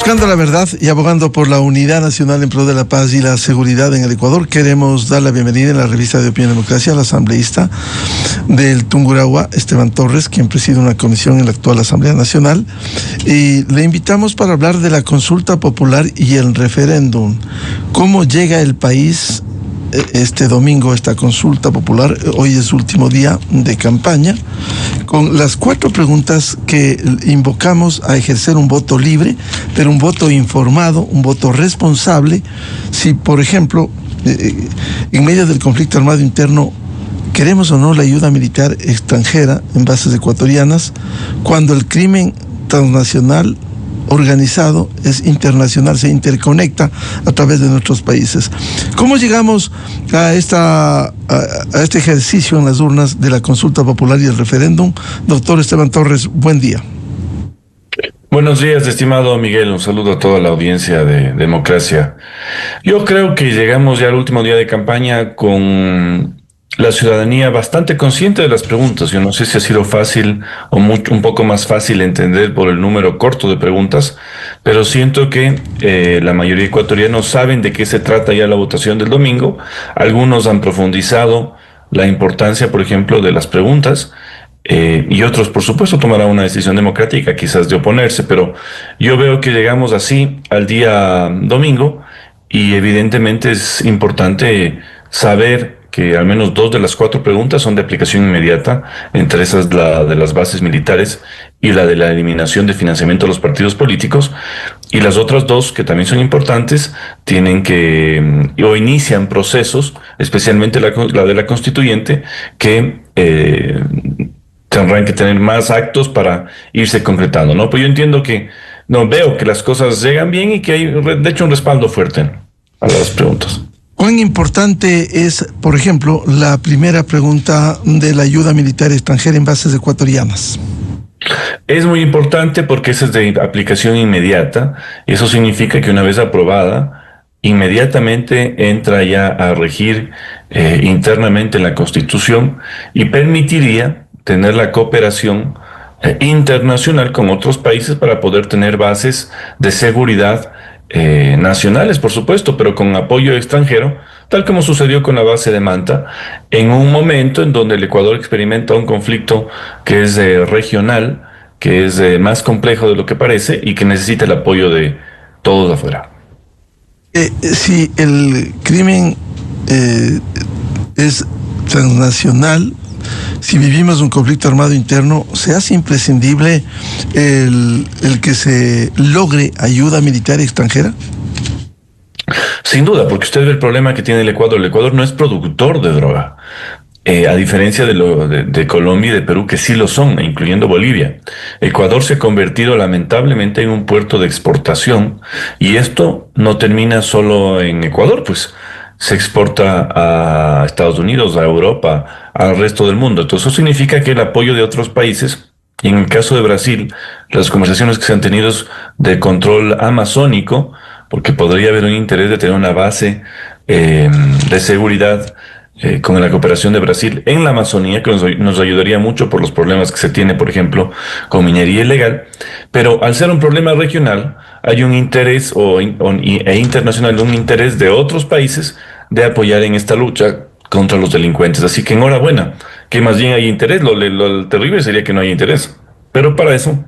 Buscando la verdad y abogando por la unidad nacional en pro de la paz y la seguridad en el Ecuador, queremos dar la bienvenida en la revista de Opinión y Democracia al asambleísta del Tungurahua, Esteban Torres, quien preside una comisión en la actual Asamblea Nacional. Y le invitamos para hablar de la consulta popular y el referéndum. ¿Cómo llega el país este domingo esta consulta popular? Hoy es último día de campaña, con las 4 preguntas que invocamos a ejercer un voto libre, pero un voto informado, un voto responsable. Si, por ejemplo, en medio del conflicto armado interno, queremos o no la ayuda militar extranjera en bases ecuatorianas, cuando el crimen transnacional organizado es internacional, se interconecta a través de nuestros países. ¿Cómo llegamos a este ejercicio en las urnas de la consulta popular y el referéndum? Doctor Esteban Torres, buen día. Buenos días, estimado Miguel. Un saludo a toda la audiencia de Democracia. Yo creo que llegamos ya al último día de campaña con la ciudadanía bastante consciente de las preguntas. Yo no sé si ha sido fácil o un poco más fácil entender por el número corto de preguntas, pero siento que la mayoría de ecuatorianos saben de qué se trata ya la votación del domingo. Algunos han profundizado la importancia, por ejemplo, de las preguntas, y otros, por supuesto, tomarán una decisión democrática, quizás de oponerse, pero yo veo que llegamos así al día domingo y evidentemente es importante saber que al menos 2 de las 4 preguntas son de aplicación inmediata, entre esas la de las bases militares y la de la eliminación de financiamiento a los partidos políticos, y las otras 2, que también son importantes, tienen que, o inician procesos, especialmente la de la constituyente, que tendrán que tener más actos para irse concretando, ¿no? Pues yo entiendo que, veo que las cosas llegan bien y que hay, de hecho, un respaldo fuerte a las preguntas. ¿Cuán importante es, por ejemplo, la primera pregunta de la ayuda militar extranjera en bases ecuatorianas? Es muy importante porque esa es de aplicación inmediata. Eso significa que una vez aprobada, inmediatamente entra ya a regir internamente en la Constitución y permitiría tener la cooperación internacional con otros países para poder tener bases de seguridad nacionales, por supuesto, pero con apoyo extranjero, tal como sucedió con la base de Manta, en un momento en donde el Ecuador experimenta un conflicto que es regional, que es más complejo de lo que parece y que necesita el apoyo de todos afuera. Si el crimen es transnacional, si vivimos un conflicto armado interno, ¿se hace imprescindible el que se logre ayuda militar extranjera? Sin duda, porque usted ve el problema que tiene el Ecuador. El Ecuador no es productor de droga, a diferencia de Colombia y de Perú, que sí lo son, incluyendo Bolivia. Ecuador se ha convertido lamentablemente en un puerto de exportación, y esto no termina solo en Ecuador, pues se exporta a Estados Unidos, a Europa, al resto del mundo. Entonces eso significa que el apoyo de otros países, y en el caso de Brasil, las conversaciones que se han tenido de control amazónico, porque podría haber un interés de tener una base de seguridad con la cooperación de Brasil en la Amazonía, que nos ayudaría mucho por los problemas que se tiene, por ejemplo, con minería ilegal. Pero al ser un problema regional, hay un interés e internacional, un interés de otros países de apoyar en esta lucha contra los delincuentes. Así que enhorabuena, que más bien hay interés. Lo terrible sería que no haya interés. Pero para eso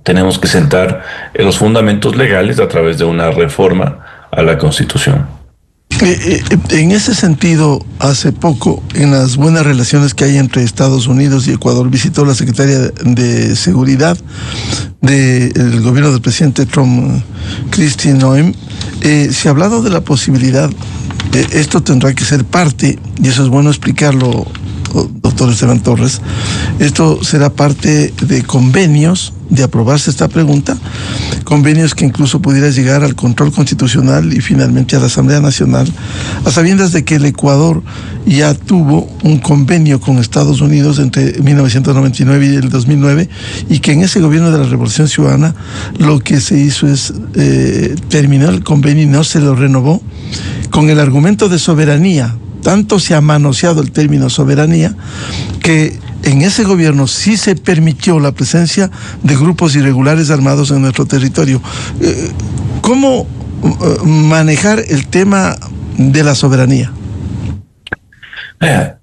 tenemos que sentar los fundamentos legales a través de una reforma a la Constitución. En ese sentido, hace poco, en las buenas relaciones que hay entre Estados Unidos y Ecuador, visitó la secretaria de Seguridad del gobierno del presidente Trump, Kristi Noem. Se ha hablado de la posibilidad, esto tendrá que ser parte, y eso es bueno explicarlo, doctor Esteban Torres, esto será parte de convenios, de aprobarse esta pregunta, convenios que incluso pudiera llegar al control constitucional y finalmente a la Asamblea Nacional, a sabiendas de que el Ecuador ya tuvo un convenio con Estados Unidos entre 1999 y el 2009, y que en ese gobierno de la Revolución Ciudadana lo que se hizo es terminar el convenio y no se lo renovó, con el argumento de soberanía. Tanto se ha manoseado el término soberanía que en ese gobierno sí se permitió la presencia de grupos irregulares armados en nuestro territorio. ¿Cómo manejar el tema de la soberanía?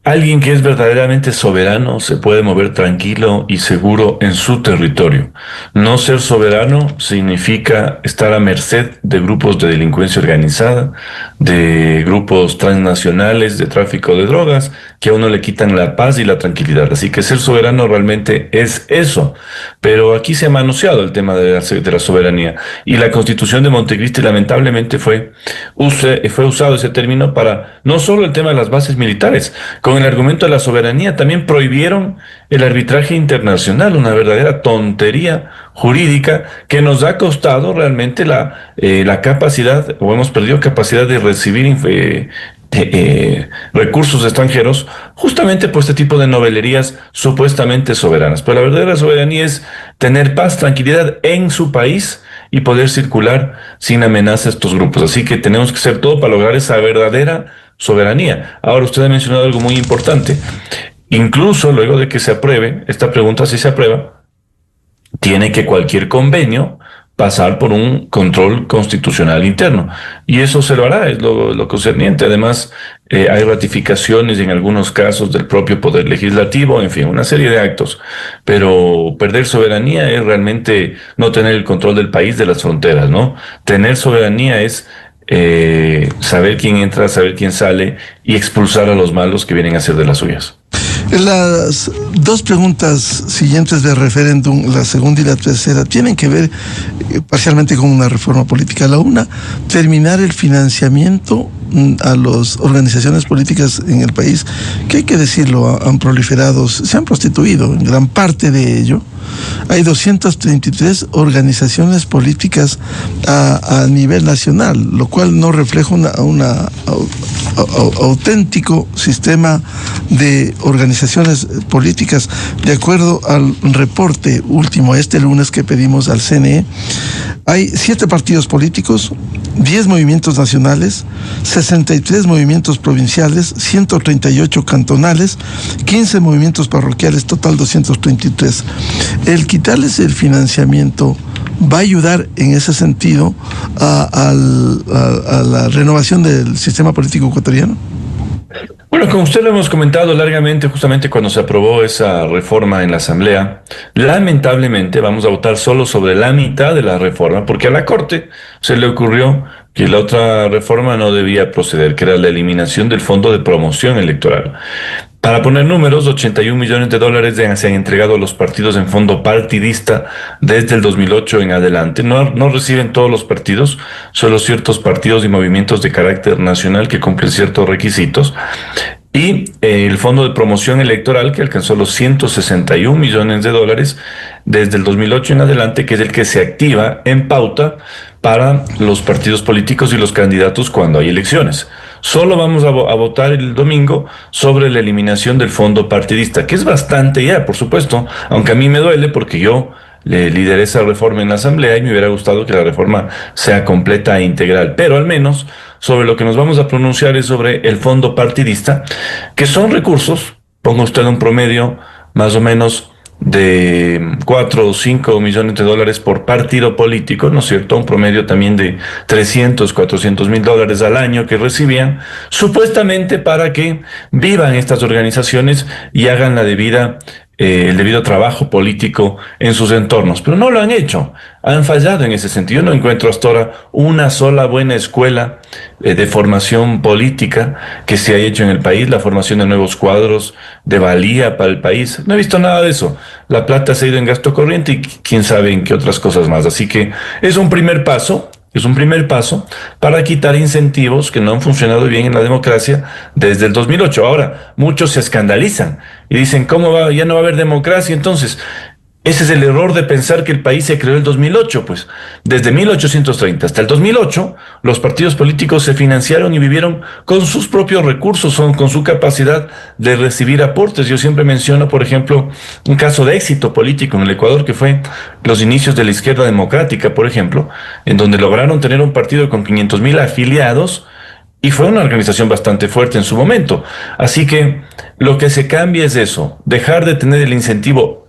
Alguien que es verdaderamente soberano se puede mover tranquilo y seguro en su territorio. No ser soberano significa estar a merced de grupos de delincuencia organizada, de grupos transnacionales de tráfico de drogas, que a uno le quitan la paz y la tranquilidad. Así que ser soberano realmente es eso. Pero aquí se ha manoseado el tema de la soberanía. Y la Constitución de Montecristi lamentablemente fue usado ese término para no solo el tema de las bases militares. Con el argumento de la soberanía también prohibieron el arbitraje internacional, una verdadera tontería jurídica que nos ha costado realmente la capacidad, o hemos perdido capacidad de recibir recursos extranjeros justamente por este tipo de novelerías supuestamente soberanas. Pero la verdadera soberanía es tener paz, tranquilidad en su país y poder circular sin amenaza a estos grupos. Así que tenemos que hacer todo para lograr esa verdadera soberanía. Ahora, usted ha mencionado algo muy importante. Incluso luego de que se apruebe, esta pregunta si se aprueba, tiene que cualquier convenio pasar por un control constitucional interno. Y eso se lo hará, es lo concerniente. Además, hay ratificaciones en algunos casos del propio Poder Legislativo, en fin, una serie de actos. Pero perder soberanía es realmente no tener el control del país, de las fronteras, ¿no? Tener soberanía es saber quién entra, saber quién sale y expulsar a los malos que vienen a hacer de las suyas. Las dos preguntas siguientes del referéndum, la segunda y la tercera, tienen que ver parcialmente con una reforma política. La una, terminar el financiamiento a las organizaciones políticas en el país, que hay que decirlo, han proliferado, se han prostituido en gran parte de ello. Hay 233 organizaciones políticas a nivel nacional, lo cual no refleja un auténtico sistema de organizaciones políticas. De acuerdo al reporte último, este lunes, que pedimos al CNE, hay 7 partidos políticos, 10 movimientos nacionales, 63 movimientos provinciales, 138 cantonales, 15 movimientos parroquiales, total 233. El quitarles el financiamiento va a ayudar en ese sentido a la renovación del sistema político ecuatoriano. Bueno, como usted lo hemos comentado largamente justamente cuando se aprobó esa reforma en la Asamblea, lamentablemente vamos a votar solo sobre la mitad de la reforma, porque a la Corte se le ocurrió que la otra reforma no debía proceder, que era la eliminación del Fondo de Promoción Electoral. Para poner números, 81 millones de dólares se han entregado a los partidos en fondo partidista desde el 2008 en adelante. No reciben todos los partidos, solo ciertos partidos y movimientos de carácter nacional que cumplen ciertos requisitos. Y el Fondo de Promoción Electoral, que alcanzó los 161 millones de dólares desde el 2008 en adelante, que es el que se activa en pauta para los partidos políticos y los candidatos cuando hay elecciones. Solo vamos a votar el domingo sobre la eliminación del fondo partidista, que es bastante ya, por supuesto, aunque a mí me duele porque yo lideré esa reforma en la Asamblea y me hubiera gustado que la reforma sea completa e integral, pero al menos sobre lo que nos vamos a pronunciar es sobre el fondo partidista, que son recursos, ponga usted un promedio más o menos de 4 o 5 millones de dólares por partido político, ¿no es cierto? Un promedio también de 300, 400 mil dólares al año que recibían, supuestamente para que vivan estas organizaciones y hagan el debido trabajo político en sus entornos, pero no lo han hecho, han fallado en ese sentido. No encuentro hasta ahora una sola buena escuela de formación política que se haya hecho en el país, la formación de nuevos cuadros de valía para el país. No he visto nada de eso. La plata se ha ido en gasto corriente y quién sabe en qué otras cosas más. Así que es un primer paso. Es un primer paso para quitar incentivos que no han funcionado bien en la democracia desde el 2008. Ahora, muchos se escandalizan y dicen, ¿cómo va? Ya no va a haber democracia. Entonces, ese es el error de pensar que el país se creó en el 2008. Pues desde 1830 hasta el 2008, los partidos políticos se financiaron y vivieron con sus propios recursos, con su capacidad de recibir aportes. Yo siempre menciono, por ejemplo, un caso de éxito político en el Ecuador, que fue los inicios de la izquierda democrática, por ejemplo, en donde lograron tener un partido con 500,000 afiliados y fue una organización bastante fuerte en su momento. Así que lo que se cambia es eso, dejar de tener el incentivo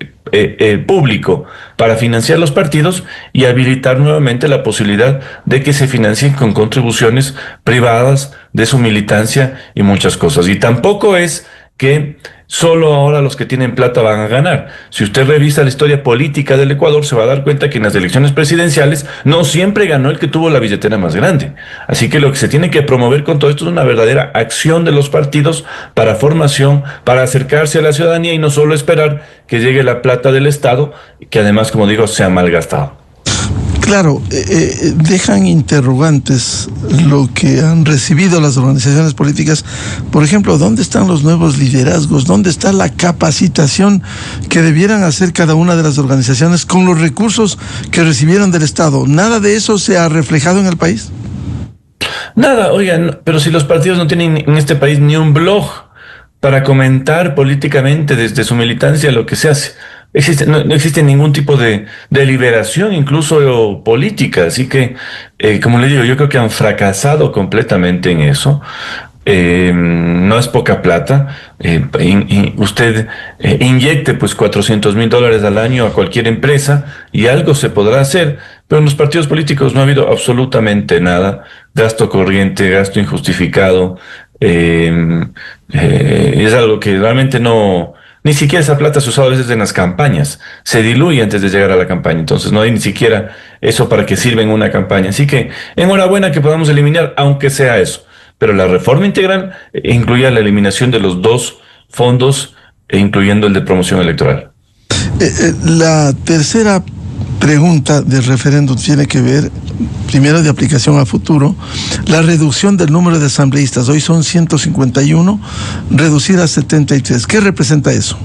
público para financiar los partidos y habilitar nuevamente la posibilidad de que se financien con contribuciones privadas de su militancia y muchas cosas. Y tampoco es que solo ahora los que tienen plata van a ganar. Si usted revisa la historia política del Ecuador, se va a dar cuenta que en las elecciones presidenciales no siempre ganó el que tuvo la billetera más grande. Así que lo que se tiene que promover con todo esto es una verdadera acción de los partidos para formación, para acercarse a la ciudadanía y no solo esperar que llegue la plata del Estado, que además, como digo, se ha malgastado. Claro, dejan interrogantes lo que han recibido las organizaciones políticas. Por ejemplo, ¿dónde están los nuevos liderazgos? ¿Dónde está la capacitación que debieran hacer cada una de las organizaciones con los recursos que recibieron del Estado? ¿Nada de eso se ha reflejado en el país? Nada, oigan, pero si los partidos no tienen en este país ni un blog para comentar políticamente desde su militancia lo que se hace. No existe ningún tipo de deliberación, incluso política. Así que, como le digo, yo creo que han fracasado completamente en eso. No es poca plata. Usted inyecte pues $400,000 al año a cualquier empresa y algo se podrá hacer, pero en los partidos políticos no ha habido absolutamente nada. Gasto corriente, gasto injustificado. Es algo que realmente no... Ni siquiera esa plata se usa a veces en las campañas. Se diluye antes de llegar a la campaña. Entonces no hay ni siquiera eso para que sirva en una campaña. Así que enhorabuena que podamos eliminar, aunque sea eso. Pero la reforma integral incluía la eliminación de los dos fondos, incluyendo el de promoción electoral. La tercera pregunta del referéndum tiene que ver, primero, de aplicación a futuro, la reducción del número de asambleístas. Hoy son 151, reducir a 73. ¿Qué representa eso?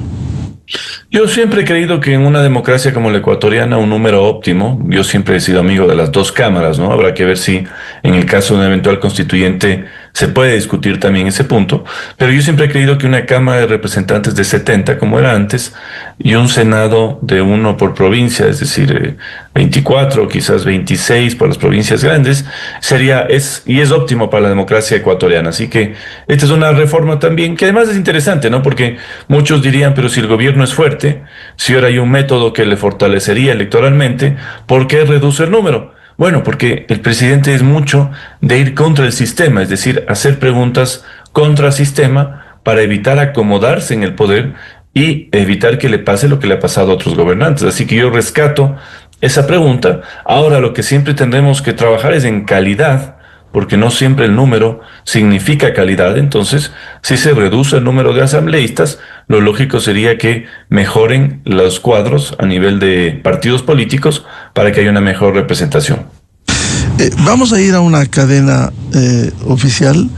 Yo siempre he creído que en una democracia como la ecuatoriana un número óptimo, yo siempre he sido amigo de las dos cámaras, ¿no? Habrá que ver si en el caso de un eventual constituyente se puede discutir también ese punto, pero yo siempre he creído que una Cámara de Representantes de 70, como era antes, y un Senado de 1 por provincia, es decir, 24 o quizás 26 por las provincias grandes, es óptimo para la democracia ecuatoriana. Así que esta es una reforma también que además es interesante, ¿no? Porque muchos dirían, pero si el gobierno es fuerte, si ahora hay un método que le fortalecería electoralmente, ¿por qué reduce el número? Bueno, porque el presidente es mucho de ir contra el sistema, es decir, hacer preguntas contra el sistema para evitar acomodarse en el poder y evitar que le pase lo que le ha pasado a otros gobernantes. Así que yo rescato esa pregunta. Ahora lo que siempre tendremos que trabajar es en calidad, porque no siempre el número significa calidad. Entonces, si se reduce el número de asambleístas, lo lógico sería que mejoren los cuadros a nivel de partidos políticos para que haya una mejor representación. Vamos a ir a una cadena oficial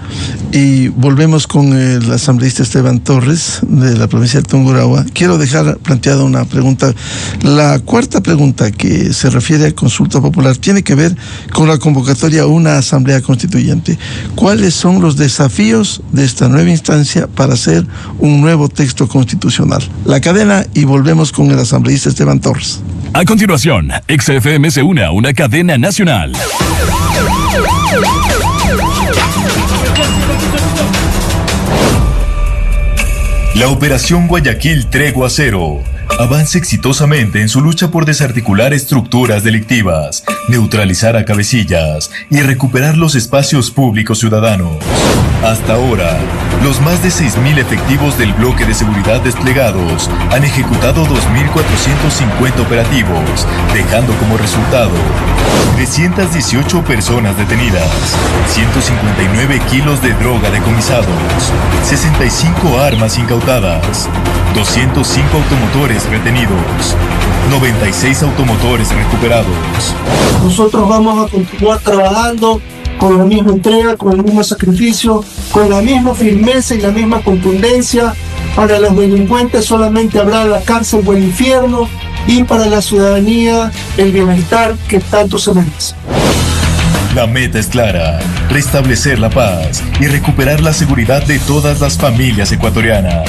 y volvemos con el asambleísta Esteban Torres de la provincia del Tungurahua. Quiero dejar planteada una pregunta. La cuarta pregunta, que se refiere a consulta popular, tiene que ver con la convocatoria a una asamblea constituyente. ¿Cuáles son los desafíos de esta nueva instancia para hacer un nuevo texto constitucional? La cadena y volvemos con el asambleísta Esteban Torres. A continuación, XFM se une a una cadena nacional. La Operación Guayaquil Tregua Cero avanza exitosamente en su lucha por desarticular estructuras delictivas, neutralizar a cabecillas y recuperar los espacios públicos ciudadanos. Hasta ahora, los más de 6.000 efectivos del bloque de seguridad desplegados han ejecutado 2.450 operativos, dejando como resultado 318 personas detenidas, 159 kilos de droga decomisados, 65 armas incautadas, 205 automotores retenidos, 96 automotores recuperados. Nosotros vamos a continuar trabajando con la misma entrega, con el mismo sacrificio, con la misma firmeza y la misma contundencia. Para los delincuentes solamente habrá la cárcel o el infierno, y para la ciudadanía el bienestar que tanto se merece. La meta es clara: restablecer la paz y recuperar la seguridad de todas las familias ecuatorianas.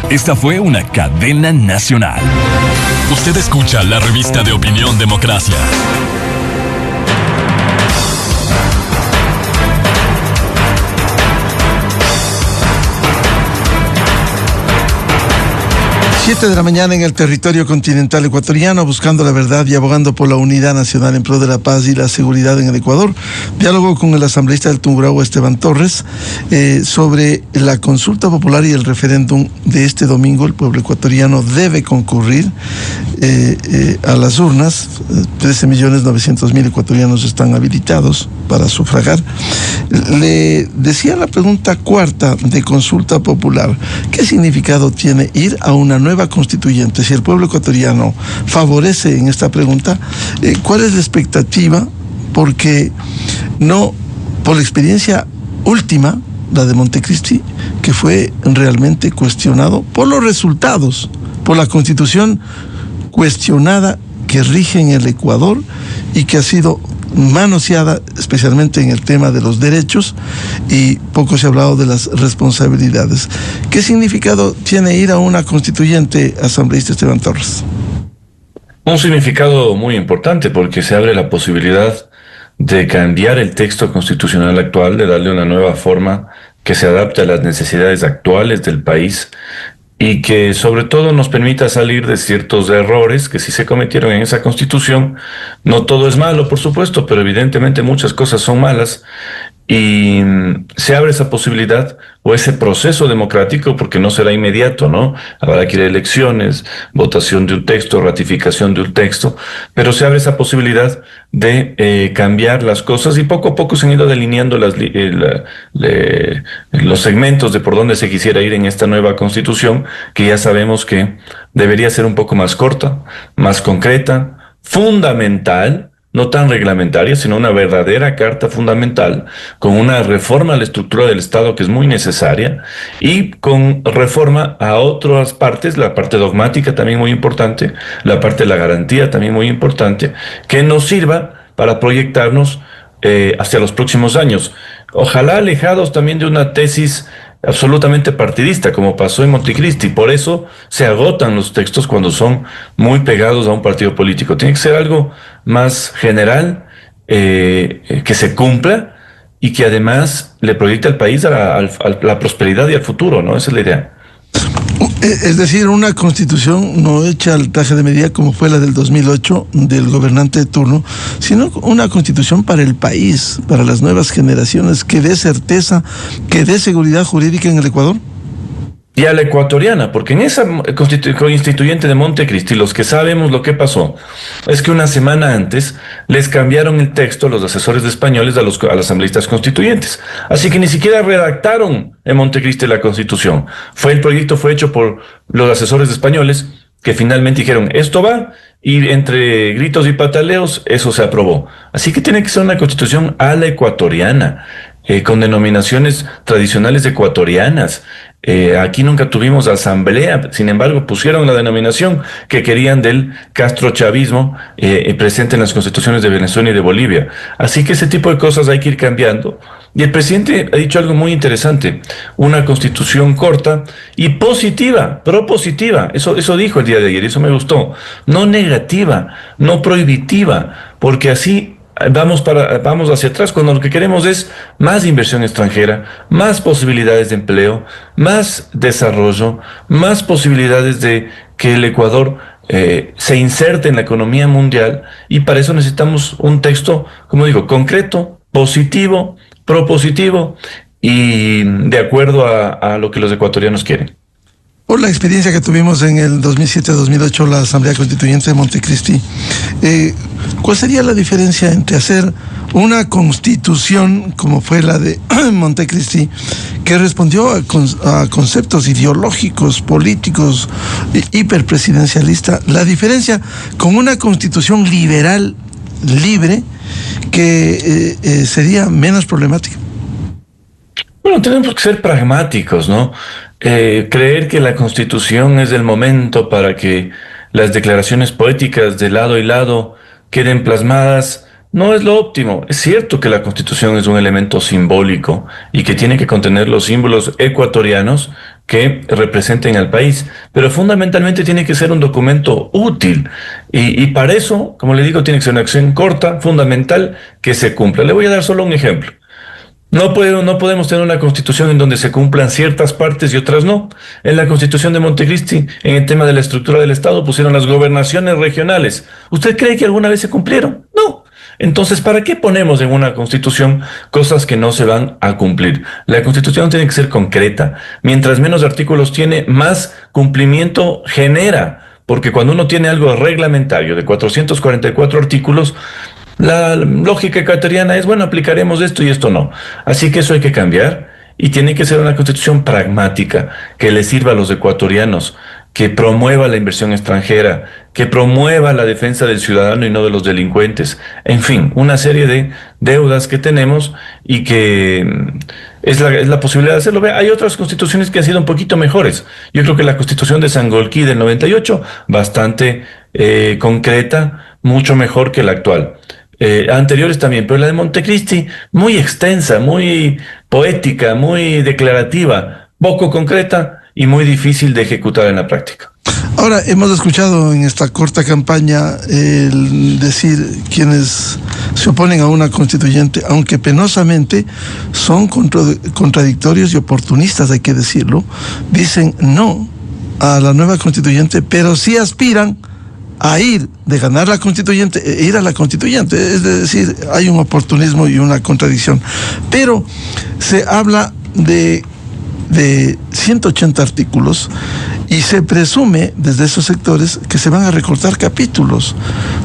Esta fue una cadena nacional. Usted escucha la revista de opinión Democracia. 7 de la mañana en el territorio continental ecuatoriano, buscando la verdad y abogando por la unidad nacional en pro de la paz y la seguridad en el Ecuador. Diálogo con el asambleísta del Tungurahua, Esteban Torres, sobre la consulta popular y el referéndum de este domingo. El pueblo ecuatoriano debe concurrir a las urnas. 13.900.000 ecuatorianos están habilitados para sufragar. Le decía la pregunta cuarta de consulta popular: ¿qué significado tiene ir a una nueva constituyente? Si el pueblo ecuatoriano favorece en esta pregunta, ¿cuál es la expectativa? Porque no, por la experiencia última, la de Montecristi, que fue realmente cuestionado por los resultados, por la constitución cuestionada que rige en el Ecuador y que ha sido manoseada especialmente en el tema de los derechos, y poco se ha hablado de las responsabilidades. ¿Qué significado tiene ir a una constituyente, asambleísta Esteban Torres? Un significado muy importante, porque se abre la posibilidad de cambiar el texto constitucional actual, de darle una nueva forma que se adapte a las necesidades actuales del país y que sobre todo nos permita salir de ciertos errores que sí se cometieron en esa constitución. No todo es malo, por supuesto, pero evidentemente muchas cosas son malas, y se abre esa posibilidad o ese proceso democrático, porque no será inmediato, ¿no? Habrá que ir a elecciones, votación de un texto, ratificación de un texto, pero se abre esa posibilidad de cambiar las cosas, y poco a poco se han ido delineando los segmentos de por dónde se quisiera ir en esta nueva constitución, que ya sabemos que debería ser un poco más corta, más concreta, fundamental, no tan reglamentaria, sino una verdadera carta fundamental, con una reforma a la estructura del Estado que es muy necesaria, y con reforma a otras partes, la parte dogmática también muy importante, la parte de la garantía también muy importante, que nos sirva para proyectarnos hacia los próximos años. Ojalá alejados también de una tesis absolutamente partidista, como pasó en Montecristi. Por eso se agotan los textos cuando son muy pegados a un partido político. Tiene que ser algo más general, que se cumpla y que además le proyecte al país a la prosperidad y al futuro, ¿no? Esa es la idea. Es decir, una constitución no hecha al traje de medida como fue la del 2008 del gobernante de turno, sino una constitución para el país, para las nuevas generaciones, que dé certeza, que dé seguridad jurídica en el Ecuador. Y a la ecuatoriana, porque en esa constituyente de Montecristi, los que sabemos lo que pasó es que una semana antes les cambiaron el texto los asesores españoles a los asambleístas constituyentes. Así que ni siquiera redactaron en Montecristi la constitución. El proyecto fue hecho por los asesores españoles, que finalmente dijeron, esto va, y entre gritos y pataleos, eso se aprobó. Así que tiene que ser una constitución a la ecuatoriana, con denominaciones tradicionales ecuatorianas. Aquí nunca tuvimos asamblea, sin embargo pusieron la denominación que querían del castrochavismo presente en las constituciones de Venezuela y de Bolivia. Así que ese tipo de cosas hay que ir cambiando. Y el presidente ha dicho algo muy interesante: una constitución corta y positiva, propositiva. Eso dijo el día de ayer, y eso me gustó. No negativa, no prohibitiva, porque así vamos hacia atrás, cuando lo que queremos es más inversión extranjera, más posibilidades de empleo, más desarrollo, más posibilidades de que el Ecuador se inserte en la economía mundial, y para eso necesitamos un texto, como digo, concreto, positivo, propositivo y de acuerdo a lo que los ecuatorianos quieren. Por la experiencia que tuvimos en el 2007-2008, la Asamblea Constituyente de Montecristi, ¿cuál sería la diferencia entre hacer una constitución como fue la de Montecristi, que respondió a conceptos ideológicos, políticos, hiperpresidencialista, la diferencia con una constitución liberal, libre, que sería menos problemática? Bueno, tenemos que ser pragmáticos, ¿no? Creer que la Constitución es el momento para que las declaraciones poéticas de lado y lado queden plasmadas no es lo óptimo. Es cierto que la Constitución es un elemento simbólico y que tiene que contener los símbolos ecuatorianos que representen al país, pero fundamentalmente tiene que ser un documento útil, y para eso, como le digo, tiene que ser una acción corta, fundamental, que se cumpla. Le voy a dar solo un ejemplo. No podemos tener una constitución en donde se cumplan ciertas partes y otras no. En la constitución de Montecristi, en el tema de la estructura del Estado, pusieron las gobernaciones regionales. ¿Usted cree que alguna vez se cumplieron? No. Entonces, ¿para qué ponemos en una constitución cosas que no se van a cumplir? La constitución tiene que ser concreta. Mientras menos artículos tiene, más cumplimiento genera. Porque cuando uno tiene algo reglamentario de 444 artículos, la lógica ecuatoriana es, bueno, aplicaremos esto y esto no. Así que eso hay que cambiar y tiene que ser una constitución pragmática que le sirva a los ecuatorianos, que promueva la inversión extranjera, que promueva la defensa del ciudadano y no de los delincuentes. En fin, una serie de deudas que tenemos y que es la posibilidad de hacerlo. Hay otras constituciones que han sido un poquito mejores. Yo creo que la constitución de Sangolquí del 98, bastante concreta, mucho mejor que la actual. Anteriores también, pero la de Montecristi, muy extensa, muy poética, muy declarativa, poco concreta y muy difícil de ejecutar en la práctica. Ahora, hemos escuchado en esta corta campaña el decir quienes se oponen a una constituyente, aunque penosamente son contradictorios y oportunistas, hay que decirlo, dicen no a la nueva constituyente, pero sí aspiran a de ganar la constituyente, ir a la constituyente. Es decir, hay un oportunismo y una contradicción. Pero se habla de 180 artículos y se presume desde esos sectores que se van a recortar capítulos,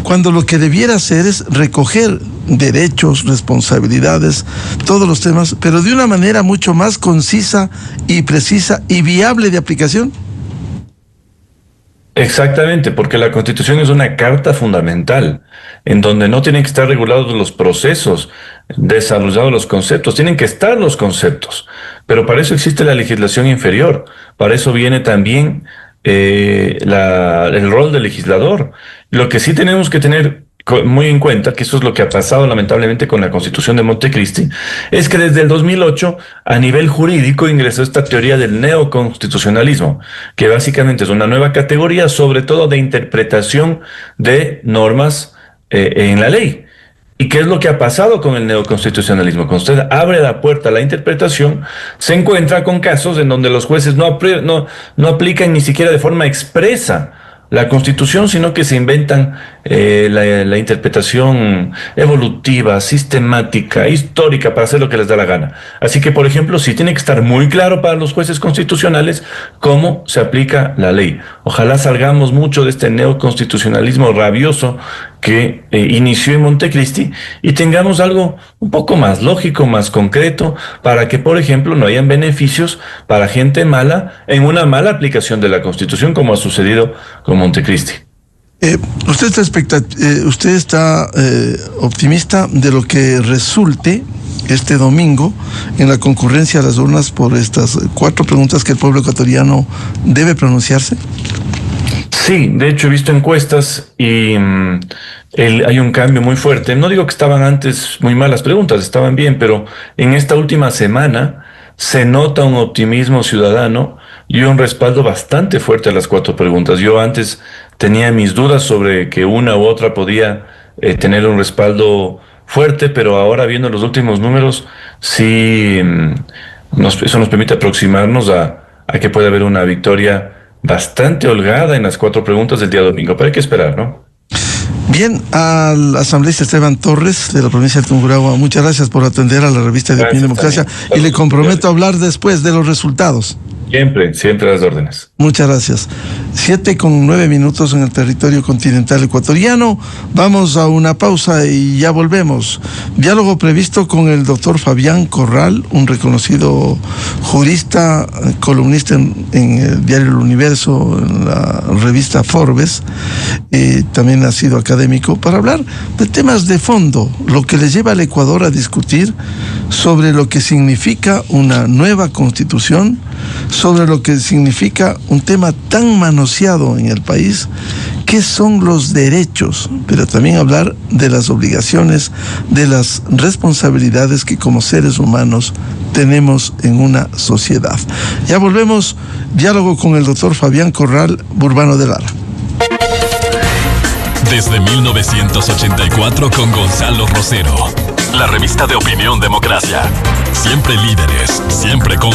cuando lo que debiera hacer es recoger derechos, responsabilidades, todos los temas, pero de una manera mucho más concisa y precisa y viable de aplicación. Exactamente, porque la Constitución es una carta fundamental en donde no tienen que estar regulados los procesos, desarrollados los conceptos, tienen que estar los conceptos, pero para eso existe la legislación inferior, para eso viene también el rol del legislador. Lo que sí tenemos que tener muy en cuenta, que eso es lo que ha pasado lamentablemente con la Constitución de Montecristi, es que desde el 2008 a nivel jurídico ingresó esta teoría del neoconstitucionalismo, que básicamente es una nueva categoría, sobre todo de interpretación de normas en la ley. ¿Y qué es lo que ha pasado con el neoconstitucionalismo? Cuando usted abre la puerta a la interpretación, se encuentra con casos en donde los jueces no aplican ni siquiera de forma expresa la Constitución, sino que se inventan la interpretación evolutiva, sistemática, histórica, para hacer lo que les da la gana. Así que, por ejemplo, sí tiene que estar muy claro para los jueces constitucionales cómo se aplica la ley. Ojalá salgamos mucho de este neoconstitucionalismo rabioso que inició en Montecristi y tengamos algo un poco más lógico, más concreto, para que, por ejemplo, no hayan beneficios para gente mala en una mala aplicación de la Constitución, como ha sucedido con Montecristi. Usted está optimista de lo que resulte este domingo en la concurrencia a las urnas por estas 4 preguntas que el pueblo ecuatoriano debe pronunciarse. Sí, de hecho he visto encuestas y hay un cambio muy fuerte. No digo que estaban antes muy malas preguntas, estaban bien, pero en esta última semana se nota un optimismo ciudadano y un respaldo bastante fuerte a las 4 preguntas. Yo antes tenía mis dudas sobre que una u otra podía tener un respaldo fuerte, pero ahora viendo los últimos números, sí, eso nos permite aproximarnos a que pueda haber una victoria bastante holgada en las 4 preguntas del día domingo, pero hay que esperar, ¿no? Bien, al asambleísta Esteban Torres de la provincia de Tungurahua, muchas gracias por atender a la revista de Opinión y Democracia y le comprometo a hablar después de los resultados. Siempre a las órdenes. Muchas gracias. 7:09 en el territorio continental ecuatoriano. Vamos a una pausa y ya volvemos. Diálogo previsto con el doctor Fabián Corral, un reconocido jurista, columnista en el diario El Universo, en la revista Forbes. También ha sido académico, para hablar de temas de fondo, lo que le lleva al Ecuador a discutir sobre lo que significa una nueva constitución, sobre lo que significa un tema tan manoseado en el país, qué son los derechos, pero también hablar de las obligaciones, de las responsabilidades que como seres humanos tenemos en una sociedad. Ya volvemos, diálogo con el doctor Fabián Corral, Urbano de Lara. Desde 1984 con Gonzalo Rosero. la revista de opinión Democracia. Siempre líderes, siempre confiables.